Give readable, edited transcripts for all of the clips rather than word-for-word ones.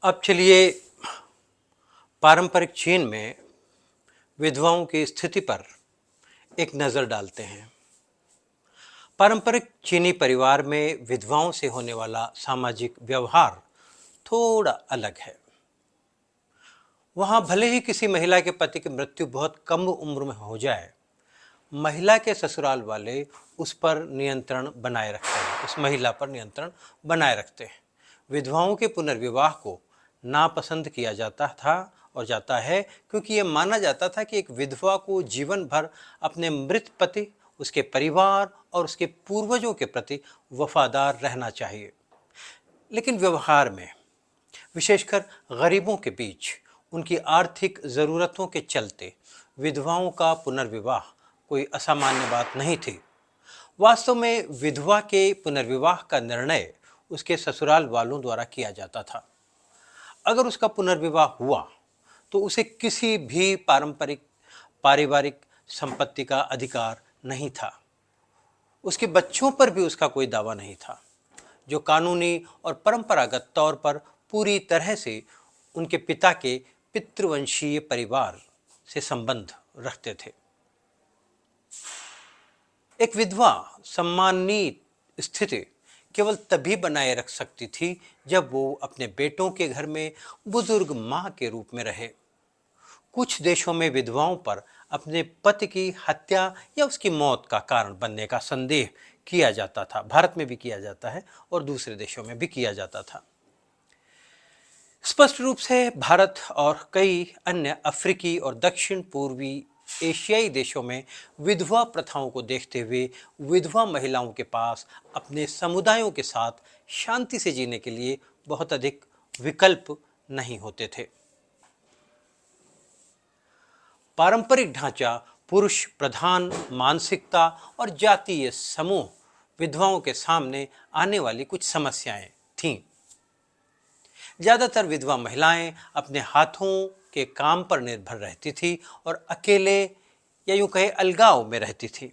अब चलिए पारंपरिक चीन में विधवाओं की स्थिति पर एक नज़र डालते हैं। पारंपरिक चीनी परिवार में विधवाओं से होने वाला सामाजिक व्यवहार थोड़ा अलग है। वहाँ भले ही किसी महिला के पति की मृत्यु बहुत कम उम्र में हो जाए, महिला के ससुराल वाले उस पर नियंत्रण बनाए रखते हैं, उस महिला पर नियंत्रण बनाए रखते हैं। विधवाओं के पुनर्विवाह को नापसंद किया जाता था और जाता है, क्योंकि यह माना जाता था कि एक विधवा को जीवन भर अपने मृत पति, उसके परिवार और उसके पूर्वजों के प्रति वफादार रहना चाहिए। लेकिन व्यवहार में, विशेषकर गरीबों के बीच, उनकी आर्थिक ज़रूरतों के चलते विधवाओं का पुनर्विवाह कोई असामान्य बात नहीं थी। वास्तव में विधवा के पुनर्विवाह का निर्णय उसके ससुराल वालों द्वारा किया जाता था। अगर उसका पुनर्विवाह हुआ तो उसे किसी भी पारिवारिक संपत्ति का अधिकार नहीं था। उसके बच्चों पर भी उसका कोई दावा नहीं था, जो कानूनी और परंपरागत तौर पर पूरी तरह से उनके पिता के पितृवंशीय परिवार से संबंध रखते थे। एक विधवा सम्मानित स्थिति केवल तभी बनाए रख सकती थी जब वो अपने बेटों के घर में बुजुर्ग मां के रूप में रहे। कुछ देशों में विधवाओं पर अपने पति की हत्या या उसकी मौत का कारण बनने का संदेह किया जाता था। भारत में भी किया जाता है और दूसरे देशों में भी किया जाता था। स्पष्ट रूप से भारत और कई अन्य अफ्रीकी और दक्षिण पूर्वी एशियाई देशों में विधवा प्रथाओं को देखते हुए विधवा महिलाओं के पास अपने समुदायों के साथ शांति से जीने के लिए बहुत अधिक विकल्प नहीं होते थे। पारंपरिक ढांचा, पुरुष प्रधान मानसिकता और जातीय समूह विधवाओं के सामने आने वाली कुछ समस्याएं थीं। ज़्यादातर विधवा महिलाएं अपने हाथों के काम पर निर्भर रहती थी और अकेले या यूं कहे अलगाव में रहती थी।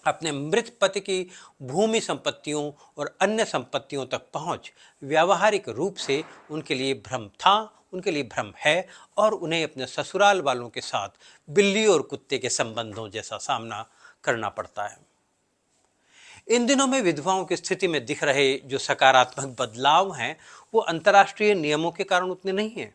अपने मृत पति की भूमि संपत्तियों और अन्य संपत्तियों तक पहुंच व्यावहारिक रूप से उनके लिए भ्रम था, उनके लिए भ्रम है, और उन्हें अपने ससुराल वालों के साथ बिल्ली और कुत्ते के संबंधों जैसा सामना करना पड़ता है। इन दिनों में विधवाओं की स्थिति में दिख रहे जो सकारात्मक बदलाव हैं, वो अंतर्राष्ट्रीय नियमों के कारण उतने नहीं हैं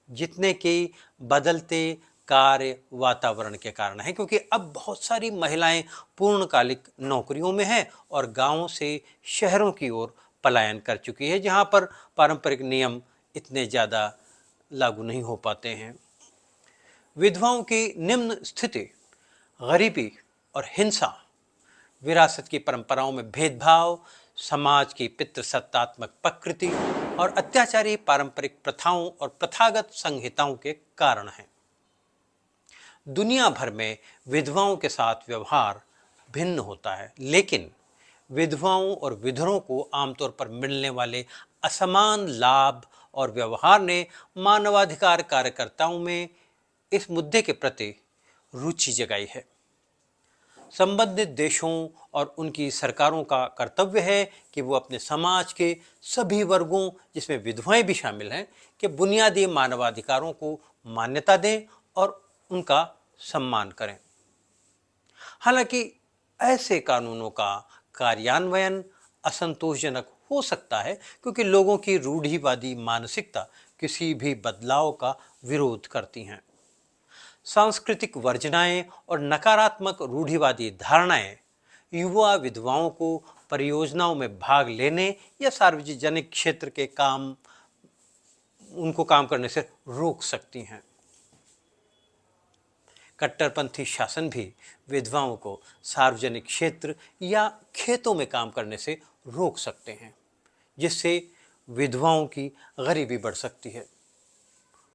जितने कि बदलते कार्य वातावरण के कारण है। क्योंकि अब बहुत सारी महिलाएं पूर्णकालिक नौकरियों में हैं और गांवों से शहरों की ओर पलायन कर चुकी है, जहां पर पारंपरिक नियम इतने ज़्यादा लागू नहीं हो पाते हैं। विधवाओं की निम्न स्थिति गरीबी और हिंसा, विरासत की परंपराओं में भेदभाव, समाज की पितृसत्तात्मक प्रकृति और अत्याचारी पारंपरिक प्रथाओं और प्रथागत संहिताओं के कारण हैं। दुनिया भर में विधवाओं के साथ व्यवहार भिन्न होता है, लेकिन विधवाओं और विधुरों को आमतौर पर मिलने वाले असमान लाभ और व्यवहार ने मानवाधिकार कार्यकर्ताओं में इस मुद्दे के प्रति रुचि जगाई है। संबंधित देशों और उनकी सरकारों का कर्तव्य है कि वो अपने समाज के सभी वर्गों, जिसमें विधवाएं भी शामिल हैं, के बुनियादी मानवाधिकारों को मान्यता दें और उनका सम्मान करें। हालांकि ऐसे कानूनों का कार्यान्वयन असंतोषजनक हो सकता है, क्योंकि लोगों की रूढ़िवादी मानसिकता किसी भी बदलाव का विरोध करती हैं। सांस्कृतिक वर्जनाएं और नकारात्मक रूढ़िवादी धारणाएं युवा विधवाओं को परियोजनाओं में भाग लेने या सार्वजनिक क्षेत्र के काम करने से रोक सकती हैं। कट्टरपंथी शासन भी विधवाओं को सार्वजनिक क्षेत्र या खेतों में काम करने से रोक सकते हैं, जिससे विधवाओं की गरीबी बढ़ सकती है।